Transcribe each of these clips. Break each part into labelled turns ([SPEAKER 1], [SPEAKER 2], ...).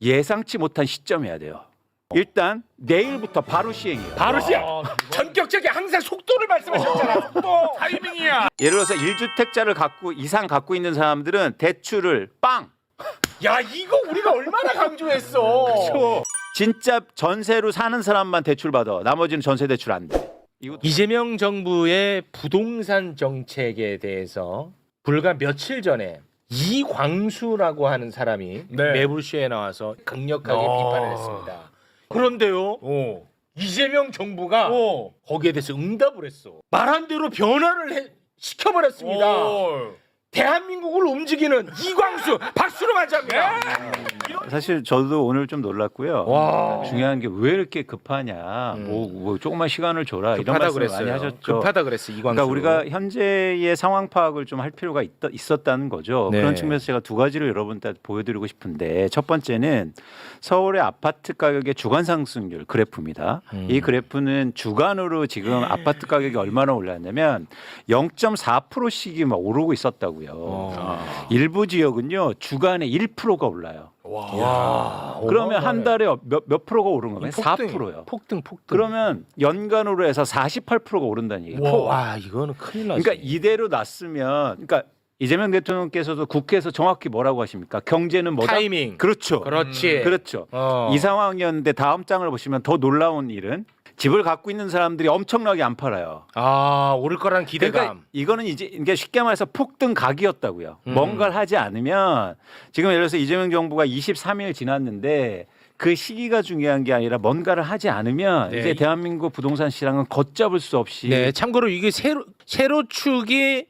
[SPEAKER 1] 예상치 못한 시점이어야 돼요. 일단 내일부터 바로 시행이에요.
[SPEAKER 2] 바로 시작. 전격적인 항상 속도를 말씀하셨잖아. 속도. 타이밍이야.
[SPEAKER 1] 예를 들어서 1주택자를 이상 갖고 있는 사람들은 대출을 빵.
[SPEAKER 2] 야 이거 우리가 얼마나 강조했어.
[SPEAKER 1] 그렇죠. 진짜 전세로 사는 사람만 대출 받아. 나머지는 전세 대출 안 돼.
[SPEAKER 2] 이재명 정부의 부동산 정책에 대해서 불과 며칠 전에 이광수라고 하는 사람이
[SPEAKER 3] 네.
[SPEAKER 2] 매불쇼에 나와서 강력하게 비판을 했습니다. 그런데요, 이재명 정부가 거기에 대해서 응답을 했어. 말한 대로 변화를 시켜버렸습니다. 대한민국을 움직이는 이광수 박수로 맞이합니다.
[SPEAKER 1] 사실 저도 오늘 좀 놀랐고요.
[SPEAKER 2] 와.
[SPEAKER 1] 중요한 게 왜 이렇게 급하냐. 뭐 조금만 시간을 줘라. 이런
[SPEAKER 2] 급하다
[SPEAKER 1] 말씀
[SPEAKER 2] 그랬어요.
[SPEAKER 1] 많이 하셨죠.
[SPEAKER 2] 급하다 그랬어 이광수.
[SPEAKER 1] 그러니까 우리가 현재의 상황 파악을 좀 할 필요가 있었다는 거죠.
[SPEAKER 2] 네.
[SPEAKER 1] 그런 측면에서 제가 두 가지를 여러분한테 보여드리고 싶은데 첫 번째는 서울의 아파트 가격의 주간 상승률 그래프입니다. 이 그래프는 주간으로 지금 아파트 가격이 얼마나 올랐냐면 0.4%씩이 막 오르고 있었다고요. 일부 지역은요 주간에 1%가 올라요.
[SPEAKER 2] 와.
[SPEAKER 1] 그러면 한 달에 몇 프로가 오른 거예요?
[SPEAKER 2] 폭등,
[SPEAKER 1] 4%요.
[SPEAKER 2] 폭등.
[SPEAKER 1] 그러면 연간으로 해서 48%가 오른다는 얘기예요.
[SPEAKER 2] 와 이거는 큰일 났어.
[SPEAKER 1] 그러니까 이대로 놨으면, 그러니까 이재명 대통령께서도 국회에서 정확히 뭐라고 하십니까? 경제는 뭐다?
[SPEAKER 2] 타이밍.
[SPEAKER 1] 그렇죠.
[SPEAKER 2] 그렇지.
[SPEAKER 1] 그렇죠. 이 상황이었는데 다음 장을 보시면 더 놀라운 일은 집을 갖고 있는 사람들이 엄청나게 안 팔아요.
[SPEAKER 2] 아 오를 거라는 기대감.
[SPEAKER 1] 그러니까 이거는 이게 쉽게 말해서 폭등 각이었다고요. 뭔가를 하지 않으면 지금 예를 들어서 이재명 정부가 23일 지났는데 그 시기가 중요한 게 아니라 뭔가를 하지 않으면
[SPEAKER 2] 네.
[SPEAKER 1] 이제 대한민국 부동산 시장은 걷잡을 수 없이
[SPEAKER 2] 네, 참고로 이게 세로축이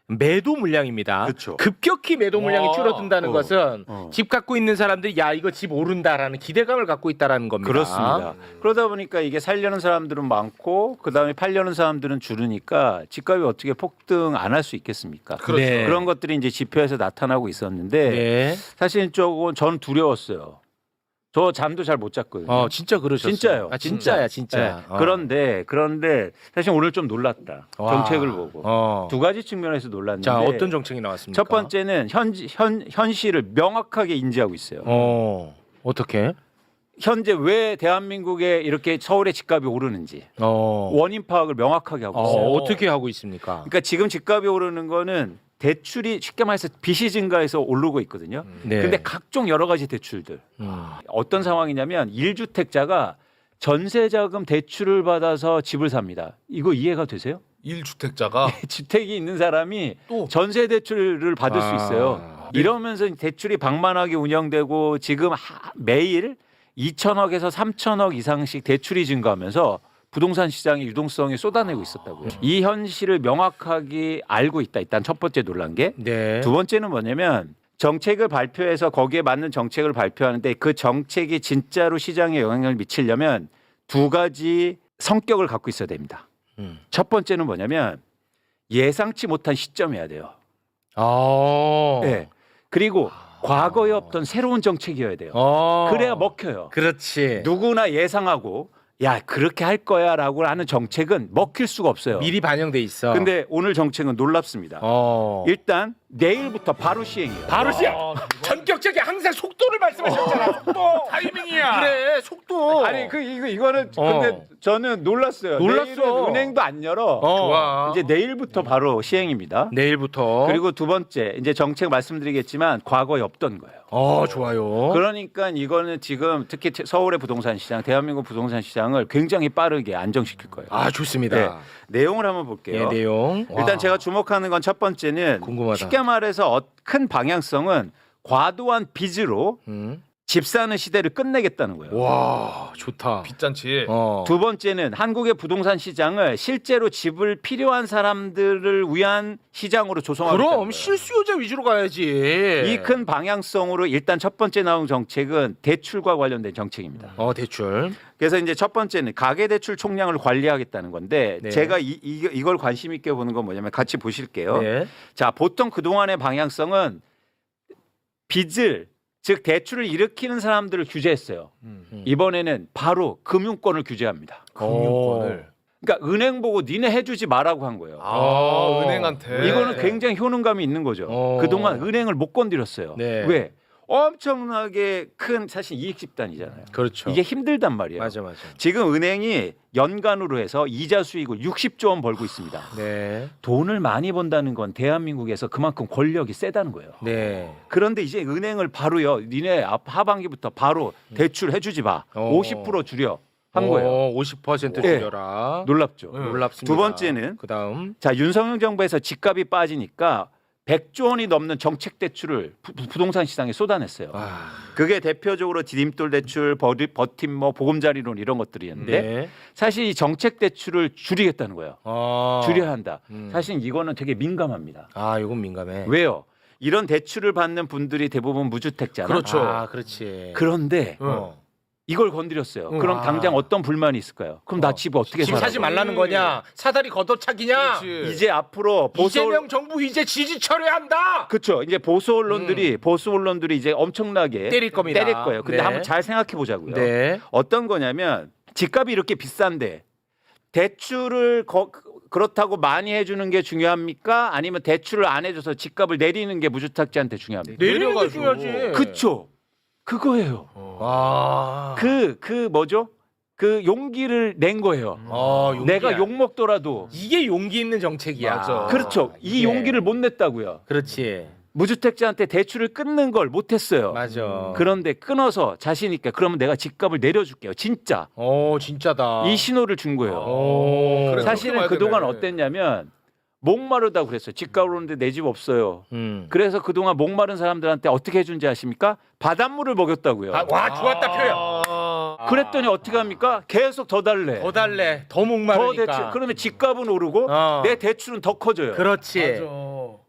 [SPEAKER 2] 매도 물량입니다.
[SPEAKER 1] 그렇죠.
[SPEAKER 2] 급격히 매도 물량이 줄어든다는 것은
[SPEAKER 1] 어.
[SPEAKER 2] 집 갖고 있는 사람들이 야 이거 집 오른다라는 기대감을 갖고 있다라는 겁니다.
[SPEAKER 1] 그렇습니다. 그러다 보니까 이게 살려는 사람들은 많고 그다음에 팔려는 사람들은 줄으니까 집값이 어떻게 폭등 안 할 수 있겠습니까?
[SPEAKER 2] 그렇죠. 네.
[SPEAKER 1] 그런 것들이 이제 지표에서 나타나고 있었는데
[SPEAKER 2] 네.
[SPEAKER 1] 사실 저건 저는 두려웠어요. 저 잠도 잘 못 잤거든요.
[SPEAKER 2] 진짜 그러셨어요.
[SPEAKER 1] 진짜요.
[SPEAKER 2] 아 진짜야 진짜.
[SPEAKER 1] 네. 그런데 사실 오늘 좀 놀랐다.
[SPEAKER 2] 와.
[SPEAKER 1] 정책을 보고 두 가지 측면에서 놀랐는데.
[SPEAKER 2] 자 어떤 정책이 나왔습니까?
[SPEAKER 1] 첫 번째는 현실을 명확하게 인지하고 있어요.
[SPEAKER 2] 어떻게?
[SPEAKER 1] 현재 왜 대한민국에 이렇게 서울의 집값이 오르는지 원인 파악을 명확하게 하고 있어요.
[SPEAKER 2] 어떻게 하고 있습니까?
[SPEAKER 1] 그러니까 지금 집값이 오르는 거는 대출이 쉽게 말해서 빚이 증가해서 오르고 있거든요.
[SPEAKER 2] 네.
[SPEAKER 1] 근데 각종 여러 가지 대출들. 어떤 상황이냐면 1주택자가 전세자금 대출을 받아서 집을 삽니다. 이거 이해가 되세요?
[SPEAKER 3] 1주택자가
[SPEAKER 1] 주택이 있는 사람이
[SPEAKER 3] 또?
[SPEAKER 1] 전세 대출을 받을 수 있어요. 이러면서 대출이 방만하게 운영되고 지금 매일 2천억에서 3천억 이상씩 대출이 증가하면서 부동산 시장의 유동성이 쏟아내고 있었다고요. 이 현실을 명확하게 알고 있다. 일단 첫 번째 놀란 게.
[SPEAKER 2] 네.
[SPEAKER 1] 두 번째는 뭐냐면 정책을 발표해서 거기에 맞는 정책을 발표하는데 그 정책이 진짜로 시장에 영향을 미치려면 두 가지 성격을 갖고 있어야 됩니다. 첫 번째는 뭐냐면 예상치 못한 시점이어야 돼요. 네. 그리고 과거에 없던 새로운 정책이어야 돼요. 그래야 먹혀요.
[SPEAKER 2] 그렇지.
[SPEAKER 1] 누구나 예상하고 야 그렇게 할 거야라고 하는 정책은 먹힐 수가 없어요.
[SPEAKER 2] 미리 반영돼 있어.
[SPEAKER 1] 근데 오늘 정책은 놀랍습니다. 일단 내일부터 바로 시행이에요.
[SPEAKER 2] 바로 시작. 전격적인 항상 속도를 말씀하셨잖아. 속도. 타이밍이야. 그래, 속도.
[SPEAKER 1] 아니 이거는 근데 저는 놀랐어요.
[SPEAKER 2] 놀랐어.
[SPEAKER 1] 내일은 은행도 안 열어.
[SPEAKER 2] 좋아.
[SPEAKER 1] 이제 내일부터 바로 시행입니다.
[SPEAKER 2] 내일부터.
[SPEAKER 1] 그리고 두 번째 이제 정책 말씀드리겠지만 과거에 없던 거예요.
[SPEAKER 2] 좋아요.
[SPEAKER 1] 그러니까 이거는 지금 특히 서울의 부동산 시장, 대한민국 부동산 시장을 굉장히 빠르게 안정시킬 거예요.
[SPEAKER 2] 좋습니다.
[SPEAKER 1] 네. 내용을 한번 볼게요.
[SPEAKER 2] 네, 내용.
[SPEAKER 1] 일단 제가 주목하는 건 첫 번째는
[SPEAKER 2] 궁금하다.
[SPEAKER 1] 쉽게 말해서 큰 방향성은 과도한 빚으로 집 사는 시대를 끝내겠다는 거예요.
[SPEAKER 2] 와, 좋다.
[SPEAKER 3] 빚잔치.
[SPEAKER 1] 두 번째는 한국의 부동산 시장을 실제로 집을 필요한 사람들을 위한 시장으로 조성하겠다는
[SPEAKER 2] 그럼
[SPEAKER 1] 거예요.
[SPEAKER 2] 실수요자 위주로 가야지.
[SPEAKER 1] 이 큰 방향성으로 일단 첫 번째 나온 정책은 대출과 관련된 정책입니다.
[SPEAKER 2] 대출.
[SPEAKER 1] 그래서 이제 첫 번째는 가계대출 총량을 관리하겠다는 건데
[SPEAKER 2] 네.
[SPEAKER 1] 제가 이걸 관심 있게 보는 건 뭐냐면 같이 보실게요.
[SPEAKER 2] 네.
[SPEAKER 1] 자, 보통 그동안의 방향성은 빚을 즉 대출을 일으키는 사람들을 규제했어요. 이번에는 바로 금융권을 규제합니다.
[SPEAKER 3] 금융권을.
[SPEAKER 1] 그러니까 은행 보고 니네 해주지 말라고 한 거예요.
[SPEAKER 3] 은행한테.
[SPEAKER 1] 이거는 굉장히 효능감이 있는 거죠. 그동안 은행을 못 건드렸어요.
[SPEAKER 2] 네.
[SPEAKER 1] 왜? 엄청나게 큰 사실 이익 집단이잖아요.
[SPEAKER 2] 그렇죠.
[SPEAKER 1] 이게 힘들단 말이에요.
[SPEAKER 2] 맞아.
[SPEAKER 1] 지금 은행이 연간으로 해서 이자 수익을 60조 원 벌고 있습니다.
[SPEAKER 2] 네.
[SPEAKER 1] 돈을 많이 번다는 건 대한민국에서 그만큼 권력이 세다는 거예요.
[SPEAKER 2] 네.
[SPEAKER 1] 그런데 이제 은행을 바로요. 니네 하반기부터 바로 대출해 주지 마. 50% 줄여 한 거예요.
[SPEAKER 2] 50%
[SPEAKER 1] 네.
[SPEAKER 2] 줄여라.
[SPEAKER 1] 놀랍죠.
[SPEAKER 2] 놀랍습니다.
[SPEAKER 1] 두 번째는
[SPEAKER 2] 그다음
[SPEAKER 1] 자, 윤석열 정부에서 집값이 빠지니까 100조 원이 넘는 정책 대출을 부동산 시장에 쏟아냈어요. 그게 대표적으로 디딤돌 대출, 버팀목, 보금자리론 이런 것들이었는데
[SPEAKER 2] 네.
[SPEAKER 1] 사실 이 정책 대출을 줄이겠다는 거예요. 줄여야 한다.
[SPEAKER 2] 음.
[SPEAKER 1] 사실 이거는 되게 민감합니다.
[SPEAKER 2] 이건 민감해.
[SPEAKER 1] 왜요? 이런 대출을 받는 분들이 대부분 무주택자나.
[SPEAKER 2] 그렇죠. 그렇지.
[SPEAKER 1] 그런데 이걸 건드렸어요. 그럼 당장 어떤 불만이 있을까요? 그럼 나 집 어떻게
[SPEAKER 2] 집
[SPEAKER 1] 살아?
[SPEAKER 2] 사지 말라는 거냐? 사다리 걷어차기냐?
[SPEAKER 3] 그렇지.
[SPEAKER 1] 이제 앞으로 보수
[SPEAKER 2] 이재명 정부 이제 지지 철회한다.
[SPEAKER 1] 그렇죠. 이제 보수 언론들이 이제 엄청나게
[SPEAKER 2] 때릴 겁니다.
[SPEAKER 1] 때릴 거예요. 근데
[SPEAKER 2] 네.
[SPEAKER 1] 한번 잘 생각해 보자고요.
[SPEAKER 2] 네.
[SPEAKER 1] 어떤 거냐면 집값이 이렇게 비싼데 대출을 그렇다고 많이 해주는 게 중요합니까? 아니면 대출을 안 해줘서 집값을 내리는 게 무주택자한테 중요합니까?
[SPEAKER 2] 내리는 게
[SPEAKER 3] 내려가지고.
[SPEAKER 2] 중요하지.
[SPEAKER 1] 그쵸. 그거예요. 그 뭐죠? 그 용기를 낸 거예요.
[SPEAKER 2] 용기야.
[SPEAKER 1] 내가 욕 먹더라도
[SPEAKER 2] 이게 용기 있는 정책이야.
[SPEAKER 3] 맞아.
[SPEAKER 1] 그렇죠. 이
[SPEAKER 2] 이게.
[SPEAKER 1] 용기를 못 냈다고요.
[SPEAKER 2] 그렇지.
[SPEAKER 1] 무주택자한테 대출을 끊는 걸 못했어요.
[SPEAKER 2] 맞아.
[SPEAKER 1] 그런데 끊어서 자신 있게 그러면 내가 집값을 내려줄게요. 진짜
[SPEAKER 2] 진짜다.
[SPEAKER 1] 이 신호를 준 거예요.
[SPEAKER 3] 그래,
[SPEAKER 1] 사실은
[SPEAKER 3] 그렇게
[SPEAKER 1] 그동안
[SPEAKER 3] 봐야 되네.
[SPEAKER 1] 어땠냐면 목마르다고 그랬어요. 집값 오르는데 내 집 없어요. 그래서 그동안 목마른 사람들한테 어떻게 해준지 아십니까? 바닷물을 먹였다고요.
[SPEAKER 2] 와 좋았다 표현.
[SPEAKER 1] 그랬더니 어떻게 합니까? 계속 더 달래.
[SPEAKER 2] 더 달래. 더
[SPEAKER 1] 더
[SPEAKER 2] 목마르니까.
[SPEAKER 1] 대출. 그러면 집값은 오르고 내 대출은 더 커져요.
[SPEAKER 2] 그렇지.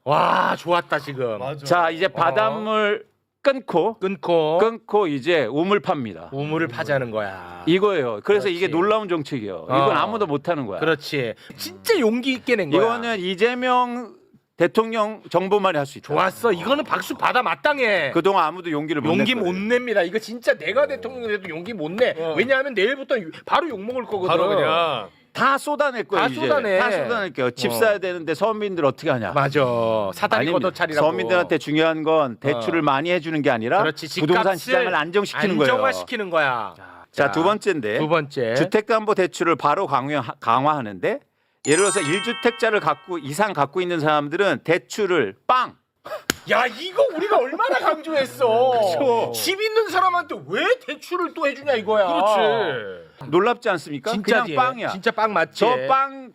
[SPEAKER 2] 와 좋았다 지금.
[SPEAKER 1] 자 이제 바닷물 끊고 이제 우물 팝니다.
[SPEAKER 2] 우물을 파자는 거야.
[SPEAKER 1] 이거예요. 그래서
[SPEAKER 2] 그렇지.
[SPEAKER 1] 이게 놀라운 정책이에요. 이건 아무도 못하는 거야.
[SPEAKER 2] 그렇지. 진짜 용기 있게 낸 거야.
[SPEAKER 1] 이거는 이재명 대통령 정부만이 할 수 있다.
[SPEAKER 2] 좋았어. 이거는 박수 받아 마땅해.
[SPEAKER 1] 그동안 아무도 용기를 못
[SPEAKER 2] 용기
[SPEAKER 1] 냈거든요.
[SPEAKER 2] 못 냅니다. 이거 진짜 내가 대통령이 돼도 용기 못 내. 왜냐하면 내일부터 바로 욕 먹을 거거든.
[SPEAKER 3] 바로 그냥
[SPEAKER 1] 다 쏟아낼 거예요.
[SPEAKER 2] 다
[SPEAKER 1] 이제.
[SPEAKER 2] 쏟아내.
[SPEAKER 1] 다 쏟아낼 거예요. 집 사야 되는데 서민들 어떻게 하냐.
[SPEAKER 2] 맞아. 사다리
[SPEAKER 1] 아닙니다.
[SPEAKER 2] 걷어차리라고.
[SPEAKER 1] 서민들한테 중요한 건 대출을 많이 해주는 게 아니라
[SPEAKER 2] 그렇지.
[SPEAKER 1] 부동산
[SPEAKER 2] 집값을
[SPEAKER 1] 시장을 안정시키는 거예요.
[SPEAKER 2] 안정화시키는 거야.
[SPEAKER 1] 자, 두 번째인데
[SPEAKER 2] 두 번째.
[SPEAKER 1] 주택담보대출을 바로 강화하는데 예를 들어서 1주택자를 이상 갖고 있는 사람들은 대출을 빵!
[SPEAKER 2] 야 이거 우리가 얼마나 강조했어.
[SPEAKER 1] 그쵸.
[SPEAKER 2] 집 있는 사람한테 왜 대출을 또 해주냐 이거야.
[SPEAKER 3] 그렇지.
[SPEAKER 1] 놀랍지 않습니까?
[SPEAKER 2] 진짜지.
[SPEAKER 1] 그냥 빵이야.
[SPEAKER 2] 진짜 빵 맞지.
[SPEAKER 1] 저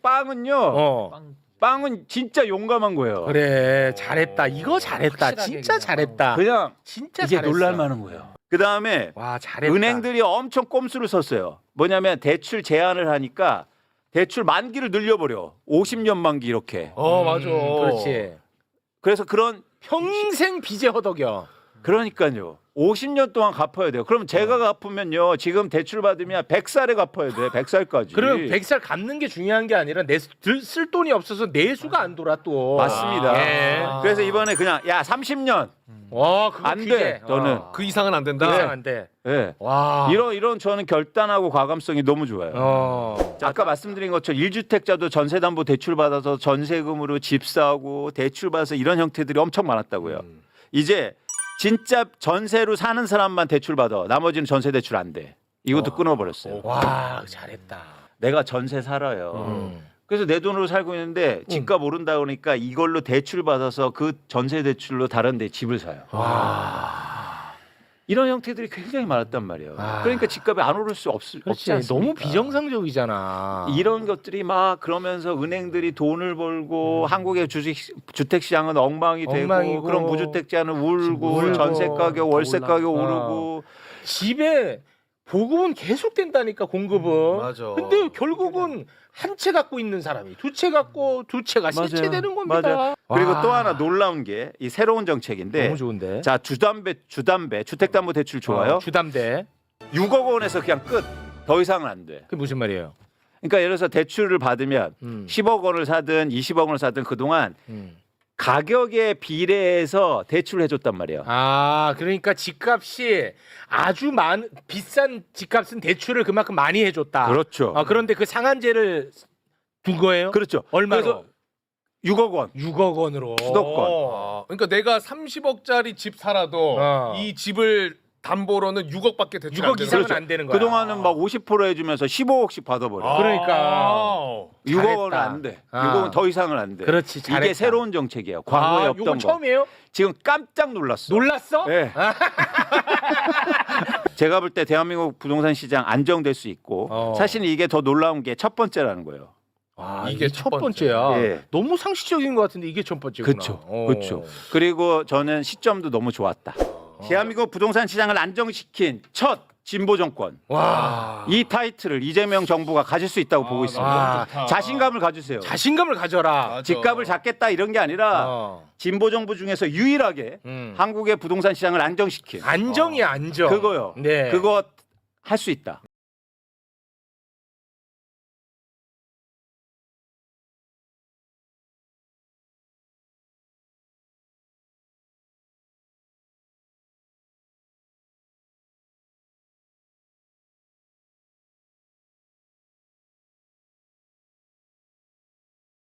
[SPEAKER 1] 빵은요.
[SPEAKER 2] 빵은
[SPEAKER 1] 빵은 진짜 용감한 거예요.
[SPEAKER 2] 그래 잘했다. 이거 잘했다.
[SPEAKER 3] 확실하게
[SPEAKER 2] 진짜
[SPEAKER 3] 그냥.
[SPEAKER 2] 잘했다.
[SPEAKER 1] 그냥
[SPEAKER 2] 진짜
[SPEAKER 1] 이게
[SPEAKER 2] 잘했어.
[SPEAKER 1] 놀랄 만한 거예요. 그다음에
[SPEAKER 2] 와 잘했다.
[SPEAKER 1] 은행들이 엄청 꼼수를 썼어요. 뭐냐면 대출 제한을 하니까 대출 만기를 늘려버려. 50년 만기 이렇게.
[SPEAKER 3] 맞아.
[SPEAKER 2] 그렇지.
[SPEAKER 1] 그래서
[SPEAKER 2] 평생 빚에 허덕여.
[SPEAKER 1] 그러니까요. 50년 동안 갚아야 돼요. 그럼 제가 갚으면요. 지금 대출 받으면 100살에 갚아야 돼. 100살까지.
[SPEAKER 2] 그럼 100살 갚는 게 중요한 게 아니라 쓸 돈이 없어서 내수가 안 돌아 또.
[SPEAKER 1] 맞습니다.
[SPEAKER 2] 예.
[SPEAKER 1] 그래서 이번에 그냥 야 30년
[SPEAKER 2] 와 그거
[SPEAKER 1] 안
[SPEAKER 2] 규제.
[SPEAKER 1] 돼. 너는.
[SPEAKER 3] 그 이상은 안 된다.
[SPEAKER 2] 그 이상 안 돼.
[SPEAKER 1] 예.
[SPEAKER 2] 와.
[SPEAKER 1] 이런 저는 결단하고 과감성이 너무 좋아요. 자, 아까 말씀드린 것처럼 1주택자도 전세담보 대출 받아서 전세금으로 집 사고 대출 받아서 이런 형태들이 엄청 많았다고요. 이제 진짜 전세로 사는 사람만 대출 받아. 나머지는 전세 대출 안 돼. 이것도 끊어버렸어요.
[SPEAKER 2] 와 잘했다.
[SPEAKER 1] 내가 전세 살아요. 그래서 내 돈으로 살고 있는데 집값 오른다 그러니까 이걸로 대출 받아서 그 전세 대출로 다른 데 집을 사요. 이런 형태들이 굉장히 많았단 말이에요. 그러니까 집값이 안 오를 수 없지
[SPEAKER 2] 그렇지.
[SPEAKER 1] 않습니까?
[SPEAKER 2] 너무 비정상적이잖아.
[SPEAKER 1] 이런 것들이 막 그러면서 은행들이 돈을 벌고 한국의 주택 시장은 엉망이 되고
[SPEAKER 2] 엉망이고,
[SPEAKER 1] 그럼 무주택자는 울고
[SPEAKER 2] 울고,
[SPEAKER 1] 전세 가격, 월세 가격
[SPEAKER 2] 올라가.
[SPEAKER 1] 오르고
[SPEAKER 2] 집에 보급은 계속 된다니까 공급은.
[SPEAKER 3] 맞아.
[SPEAKER 2] 근데 결국은 한 채 갖고 있는 사람이 두 채 갖고 두 채가 세 채
[SPEAKER 1] 맞아요.
[SPEAKER 2] 되는 겁니다.
[SPEAKER 1] 맞아요. 그리고
[SPEAKER 2] 와.
[SPEAKER 1] 또 하나 놀라운 게 이 새로운 정책인데
[SPEAKER 2] 너무 좋은데.
[SPEAKER 1] 자 주담배 주택담보대출 좋아요.
[SPEAKER 2] 주담대.
[SPEAKER 1] 6억 원에서 그냥 끝. 더 이상은 안 돼.
[SPEAKER 2] 그게 무슨 말이에요?
[SPEAKER 1] 그러니까 예를 들어서 대출을 받으면 10억 원을 사든 20억 원을 사든 그동안 가격에 비례해서 대출을 해줬단 말이에요.
[SPEAKER 2] 그러니까 집값이 아주 비싼 집값은 대출을 그만큼 많이 해줬다.
[SPEAKER 1] 그렇죠.
[SPEAKER 2] 그런데 그 상한제를 둔 거예요?
[SPEAKER 1] 그렇죠.
[SPEAKER 2] 얼마로?
[SPEAKER 1] 그래서 6억 원.
[SPEAKER 2] 6억 원으로.
[SPEAKER 1] 수도권.
[SPEAKER 3] 그러니까 내가 30억짜리 집 살아도 이 집을 담보로는 6억밖에 대출
[SPEAKER 2] 6억 이상은
[SPEAKER 1] 그렇죠.
[SPEAKER 2] 안 되는 거야.
[SPEAKER 1] 그동안은 막 50% 해주면서 15억씩 받아버려.
[SPEAKER 2] 그러니까.
[SPEAKER 1] 6억 원은
[SPEAKER 2] 잘했다.
[SPEAKER 1] 안 돼.
[SPEAKER 2] 아.
[SPEAKER 1] 6억 원 더 이상은 안 돼.
[SPEAKER 2] 그렇지, 잘했다.
[SPEAKER 1] 이게 새로운 정책이에요. 과거에 없던
[SPEAKER 2] 요건
[SPEAKER 1] 거.
[SPEAKER 2] 처음이에요?
[SPEAKER 1] 지금 깜짝 놀랐어.
[SPEAKER 2] 놀랐어?
[SPEAKER 1] 네. 제가 볼 때 대한민국 부동산 시장 안정될 수 있고 사실 이게 더 놀라운 게 첫 번째라는 거예요.
[SPEAKER 2] 이게 첫 번째야.
[SPEAKER 1] 예.
[SPEAKER 2] 너무 상식적인 것 같은데 이게 첫 번째구나.
[SPEAKER 1] 그렇죠. 그렇죠. 그리고 저는 시점도 너무 좋았다. 대한민국 부동산 시장을 안정시킨 첫 진보 정권.
[SPEAKER 2] 와.
[SPEAKER 1] 이 타이틀을 이재명 정부가 가질 수 있다고 보고 있습니다.
[SPEAKER 2] 와.
[SPEAKER 1] 자신감을 가지세요.
[SPEAKER 2] 자신감을 가져라.
[SPEAKER 1] 집값을 잡겠다 이런 게 아니라 진보 정부 중에서 유일하게 한국의 부동산 시장을 안정시킨
[SPEAKER 2] 안정이야, 안정.
[SPEAKER 1] 그거요.
[SPEAKER 2] 네.
[SPEAKER 1] 그거 할 수 있다.